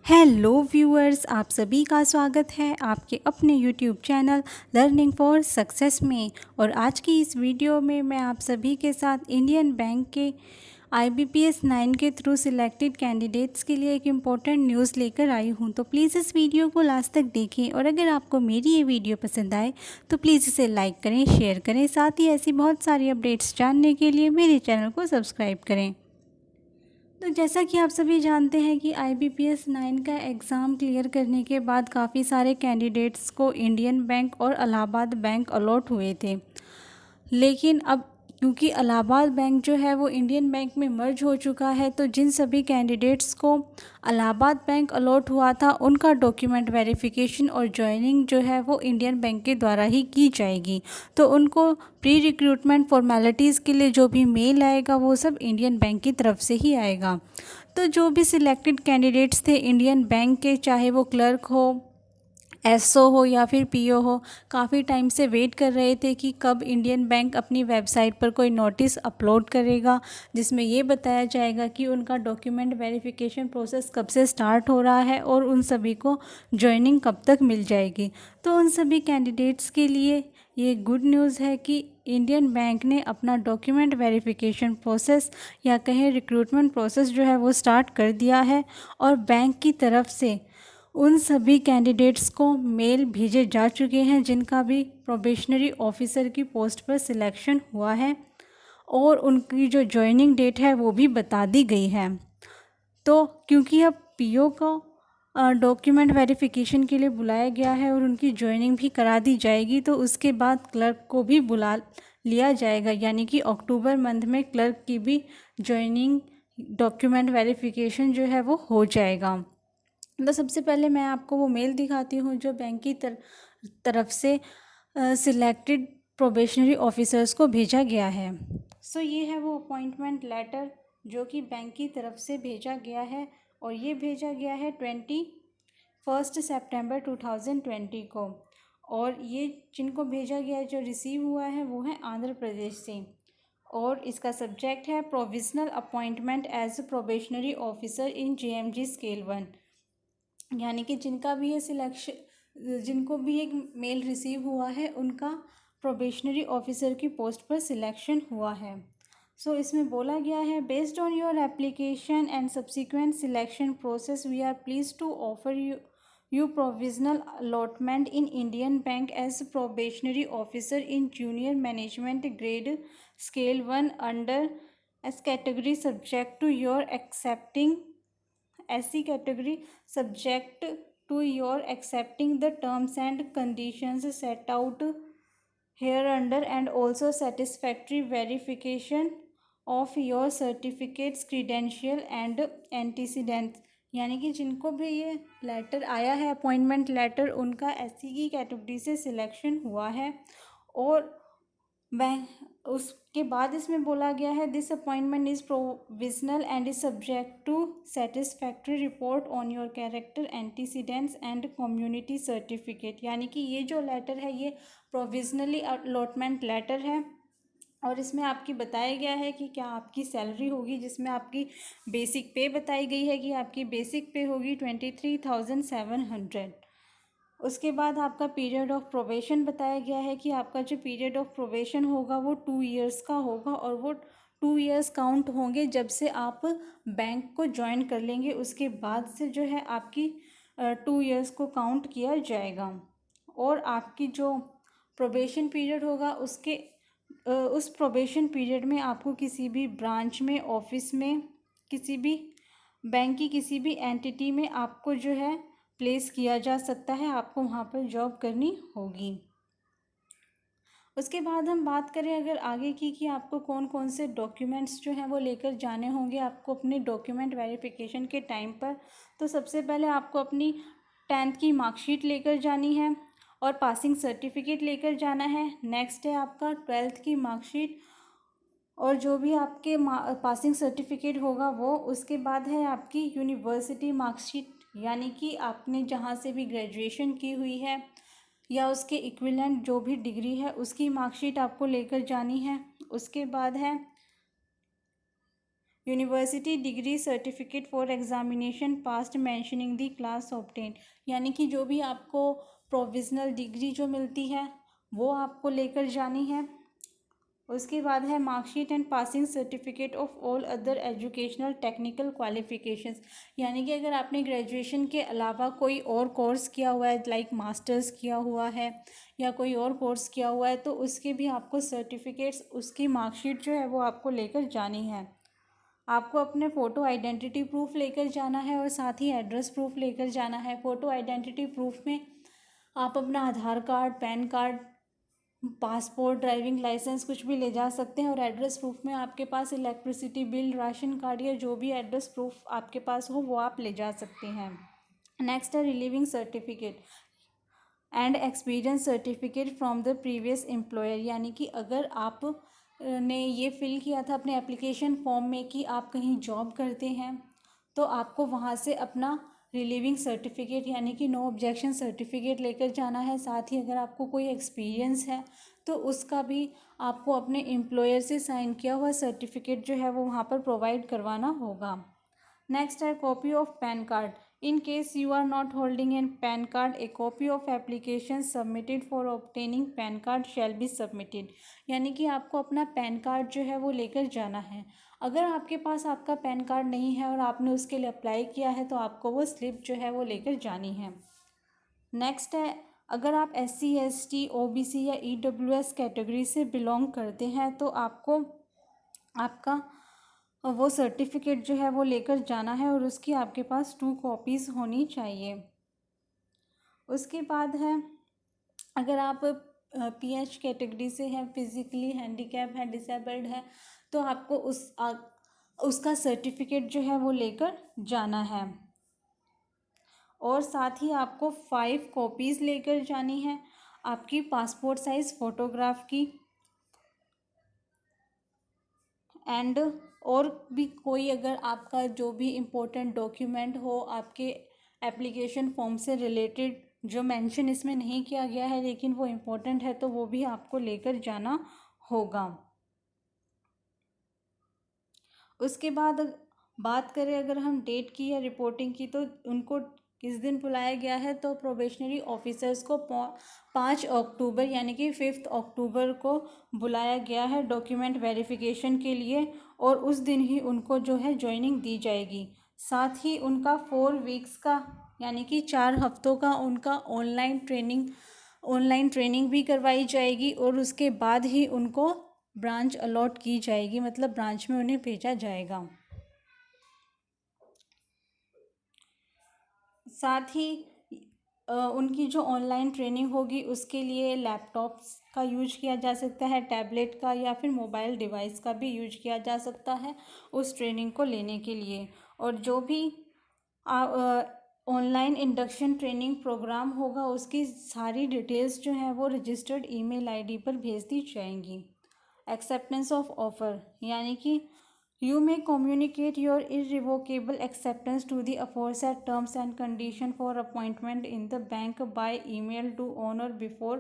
Hello viewers, आप सभी का स्वागत है आपके अपने YouTube channel learning for success में। और आज की इस वीडियो में मैं आप सभी के साथ इंडियन बैंक के IBPS 9 के थ्रू सिलेक्टेड कैंडिडेट्स के लिए एक इम्पॉर्टेंट न्यूज़ लेकर आई हूँ। तो प्लीज़ इस वीडियो को लास्ट तक देखें और अगर आपको मेरी ये वीडियो पसंद आए तो प्लीज़ इसे लाइक करें, शेयर करें, साथ ही ऐसी बहुत सारी अपडेट्स जानने के लिए मेरे चैनल को सब्सक्राइब करें। तो जैसा कि आप सभी जानते हैं कि IBPS 9 का एग्ज़ाम क्लियर करने के बाद काफ़ी सारे कैंडिडेट्स को इंडियन बैंक और इलाहाबाद बैंक अलॉट हुए थे। लेकिन अब क्योंकि इलाहाबाद बैंक जो है वो इंडियन बैंक में मर्ज हो चुका है, तो जिन सभी कैंडिडेट्स को इलाहाबाद बैंक अलॉट हुआ था उनका डॉक्यूमेंट वेरिफिकेशन और ज्वाइनिंग जो है वो इंडियन बैंक के द्वारा ही की जाएगी। तो उनको प्री रिक्रूटमेंट फॉर्मेलिटीज़ के लिए जो भी मेल आएगा वो सब इंडियन बैंक की तरफ से ही आएगा। तो जो भी सिलेक्टेड कैंडिडेट्स थे इंडियन बैंक के, चाहे वो क्लर्क हो, एसओ हो या फिर पीओ हो, काफ़ी टाइम से वेट कर रहे थे कि कब इंडियन बैंक अपनी वेबसाइट पर कोई नोटिस अपलोड करेगा जिसमें ये बताया जाएगा कि उनका डॉक्यूमेंट वेरिफिकेशन प्रोसेस कब से स्टार्ट हो रहा है और उन सभी को ज्वाइनिंग कब तक मिल जाएगी। तो उन सभी कैंडिडेट्स के लिए ये गुड न्यूज़ है कि इंडियन बैंक ने अपना डॉक्यूमेंट वेरिफिकेशन प्रोसेस या कहें रिक्रूटमेंट प्रोसेस जो है वो स्टार्ट कर दिया है और बैंक की तरफ से उन सभी कैंडिडेट्स को मेल भेजे जा चुके हैं जिनका भी प्रोबेशनरी ऑफिसर की पोस्ट पर सिलेक्शन हुआ है और उनकी जो ज्वाइनिंग डेट है वो भी बता दी गई है। तो क्योंकि अब पीओ को डॉक्यूमेंट वेरिफिकेशन के लिए बुलाया गया है और उनकी ज्वाइनिंग भी करा दी जाएगी, तो उसके बाद क्लर्क को भी बुला लिया जाएगा, यानी कि अक्टूबर मंथ में क्लर्क की भी ज्वाइनिंग डॉक्यूमेंट वेरिफिकेशन जो है वो हो जाएगा। तो सबसे पहले मैं आपको वो मेल दिखाती हूँ जो बैंक की तरफ से सिलेक्टेड प्रोबेशनरी ऑफिसर्स को भेजा गया है। सो ये है वो अपॉइंटमेंट लेटर जो कि बैंक की तरफ से भेजा गया है और ये भेजा गया है 21 सितंबर 2020 को। और ये जिनको भेजा गया है, जो रिसीव हुआ है, वो है आंध्र प्रदेश से। और इसका सब्जेक्ट है provisional appointment as probationary officer in JMG scale 1। यानी कि जिनका भी ये सिलेक्शन, जिनको भी एक मेल रिसीव हुआ है, उनका प्रोबेशनरी ऑफिसर की पोस्ट पर सिलेक्शन हुआ है। सो इसमें बोला गया है, based on your application and subsequent selection process we are pleased to offer you provisional allotment in Indian bank as probationary officer in junior management grade scale 1 under s category subject to your accepting SC category, subject to your accepting the terms and conditions set out hereunder and also satisfactory verification of your certificates, credential and antecedents। यानी कि जिनको भी ये letter आया है, appointment letter, उनका SC की category से सिलेक्शन हुआ है। और बैंक उसके बाद इसमें बोला गया है, this appointment is provisional and is subject to satisfactory report on your character antecedents and community certificate. यानी कि ये जो लेटर है ये प्रोविजनली अलॉटमेंट लेटर है और इसमें आपकी बताया गया है कि क्या आपकी सैलरी होगी, जिसमें आपकी बेसिक पे बताई गई है कि आपकी बेसिक पे होगी 23,700। उसके बाद आपका पीरियड ऑफ प्रोबेशन बताया गया है कि आपका जो पीरियड ऑफ प्रोबेशन होगा वो 2 इयर्स का होगा और वो 2 इयर्स काउंट होंगे जब से आप बैंक को ज्वाइन कर लेंगे, उसके बाद से जो है आपकी 2 इयर्स को काउंट किया जाएगा। और आपकी जो प्रोबेशन पीरियड होगा उस प्रोबेशन पीरियड में आपको किसी भी ब्रांच में, ऑफिस में, किसी भी बैंक की किसी भी एंटिटी में आपको जो है प्लेस किया जा सकता है, आपको वहाँ पर जॉब करनी होगी। उसके बाद हम बात करें अगर आगे की कि आपको कौन कौन से डॉक्यूमेंट्स जो हैं वो लेकर जाने होंगे आपको अपने डॉक्यूमेंट वेरिफिकेशन के टाइम पर। तो सबसे पहले आपको अपनी 10th की मार्कशीट लेकर जानी है और पासिंग सर्टिफिकेट लेकर जाना है। नेक्स्ट है आपका 12th की मार्कशीट और जो भी आपके पासिंग सर्टिफिकेट होगा वो। उसके बाद है आपकी यूनिवर्सिटी मार्कशीट, यानी कि आपने जहाँ से भी ग्रेजुएशन की हुई है या उसके इक्विवेलेंट जो भी डिग्री है उसकी मार्कशीट आपको लेकर जानी है। उसके बाद है university degree certificate for examination past mentioning the class obtain, यानी कि जो भी आपको प्रोविजनल डिग्री जो मिलती है वो आपको लेकर जानी है। उसके बाद है marksheet and passing certificate of all other educational technical qualifications, यानी कि अगर आपने ग्रेजुएशन के अलावा कोई और कोर्स किया हुआ है, लाइक मास्टर्स किया हुआ है या कोई और कोर्स किया हुआ है, तो उसके भी आपको सर्टिफिकेट्स, उसकी मार्कशीट जो है वो आपको लेकर जानी है। आपको अपने फ़ोटो आइडेंटिटी प्रूफ लेकर जाना है और साथ ही एड्रेस प्रूफ लेकर जाना है। फ़ोटो आइडेंटिटी प्रूफ में आप अपना Aadhaar card, PAN card, passport, driving licence कुछ भी ले जा सकते हैं। और एड्रेस प्रूफ में आपके पास इलेक्ट्रिसिटी बिल, राशन कार्ड या जो भी एड्रेस प्रूफ आपके पास हो वो आप ले जा सकते हैं। नेक्स्ट है relieving certificate and experience certificate from the previous employer, यानी कि अगर आप ने ये फिल किया था अपने एप्लीकेशन फॉर्म में कि आप कहीं जॉब करते हैं, तो आपको वहाँ से अपना रिलीविंग सर्टिफिकेट यानी कि नो ऑब्जेक्शन सर्टिफिकेट लेकर जाना है। साथ ही अगर आपको कोई एक्सपीरियंस है तो उसका भी आपको अपने एम्प्लॉयर से साइन किया हुआ सर्टिफिकेट जो है वो वहाँ पर प्रोवाइड करवाना होगा। नेक्स्ट है copy of PAN card. In case you are not holding an PAN card, a copy of application submitted for obtaining PAN card shall be submitted, यानी कि आपको अपना पैन कार्ड जो है वो लेकर जाना है। अगर आपके पास आपका पैन कार्ड नहीं है और आपने उसके लिए अप्लाई किया है तो आपको वो स्लिप जो है वो लेकर जानी है। नेक्स्ट है अगर आप SC ST OBC या EWS कैटेगरी से बिलोंग करते हैं तो आपको आपका वो सर्टिफिकेट जो है वो लेकर जाना है और उसकी आपके पास 2 कॉपीज़ होनी चाहिए। उसके बाद है अगर आप PH कैटेगरी से हैं, फिज़िकली हैंडीकैप है, डिसेबल्ड है, तो आपको उसका सर्टिफिकेट जो है वो लेकर जाना है। और साथ ही आपको 5 कॉपीज़ लेकर जानी है आपकी पासपोर्ट साइज़ फ़ोटोग्राफ की, एंड और भी कोई अगर आपका जो भी इम्पोर्टेंट डॉक्यूमेंट हो आपके एप्लीकेशन फॉर्म से रिलेटेड जो मेंशन इसमें नहीं किया गया है लेकिन वो इम्पोर्टेंट है तो वो भी आपको लेकर जाना होगा। उसके बाद बात करें अगर हम डेट की या रिपोर्टिंग की, तो उनको किस दिन बुलाया गया है, तो प्रोबेशनरी ऑफिसर्स को 5 अक्टूबर यानी कि 5 अक्टूबर को बुलाया गया है डॉक्यूमेंट वेरिफिकेशन के लिए, और उस दिन ही उनको जो है ज्वाइनिंग दी जाएगी। साथ ही उनका 4 वीक्स का यानी कि 4 हफ्तों का उनका ऑनलाइन ट्रेनिंग भी करवाई जाएगी और उसके बाद ही उनको ब्रांच अलॉट की जाएगी, मतलब ब्रांच में उन्हें भेजा जाएगा। साथ ही उनकी जो ऑनलाइन ट्रेनिंग होगी उसके लिए लैपटॉप्स का यूज किया जा सकता है, टैबलेट का या फिर मोबाइल डिवाइस का भी यूज किया जा सकता है उस ट्रेनिंग को लेने के लिए। और जो भी ऑनलाइन इंडक्शन ट्रेनिंग प्रोग्राम होगा उसकी सारी डिटेल्स जो हैं वो रजिस्टर्ड ईमेल आईडी पर भेज दी जाएंगी। एक्सेप्टेंस ऑफ ऑफ़र, यानी कि you may communicate your irrevocable acceptance to the aforesaid terms and condition for appointment in the bank by email to on or before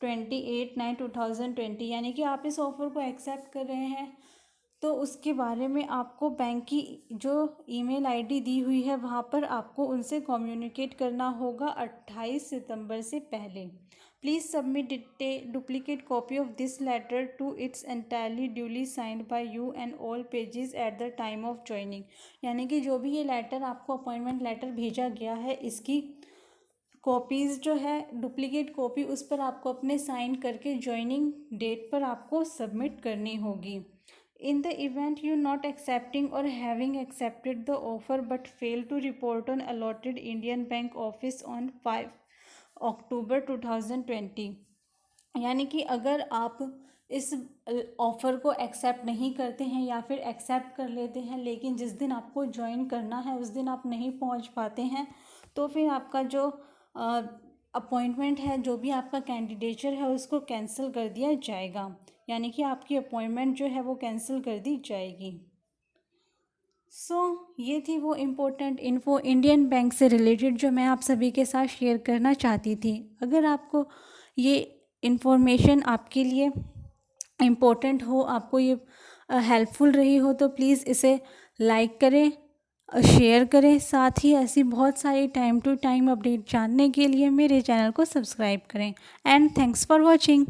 28/9/2020, यानी कि आप इस ऑफ़र को एक्सेप्ट कर रहे हैं तो उसके बारे में आपको बैंक की जो ईमेल आईडी दी हुई है वहाँ पर आपको उनसे कम्युनिकेट करना होगा 28 सितंबर से पहले। Please submit duplicate copy of this letter to its entirely duly signed by you and all pages at the time of joining, यानी कि जो भी ये लेटर आपको अपॉइंटमेंट लेटर भेजा गया है इसकी कॉपीज़ जो है डुप्लीकेट कॉपी उस पर आपको अपने साइन करके ज्वाइनिंग डेट पर आपको सबमिट करनी होगी। In the event you not accepting or having accepted the offer but fail to report on allotted Indian Bank office on 5 अक्टूबर 2020, यानी कि अगर आप इस ऑफ़र को एक्सेप्ट नहीं करते हैं या फिर एक्सेप्ट कर लेते हैं लेकिन जिस दिन आपको ज्वाइन करना है उस दिन आप नहीं पहुंच पाते हैं, तो फिर आपका जो अपॉइंटमेंट है, जो भी आपका कैंडिडेचर है उसको कैंसिल कर दिया जाएगा, यानी कि आपकी अपॉइंटमेंट जो है वो कैंसिल कर दी जाएगी। ये थी वो इम्पोर्टेंट इन्फो इंडियन बैंक से रिलेटेड जो मैं आप सभी के साथ शेयर करना चाहती थी। अगर आपको ये इन्फॉर्मेशन आपके लिए इम्पोर्टेंट हो, आपको ये हेल्पफुल रही हो तो प्लीज़ इसे लाइक करें, शेयर करें। साथ ही ऐसी बहुत सारी टाइम टू टाइम अपडेट जानने के लिए मेरे चैनल को सब्सक्राइब करें। And thanks for watching.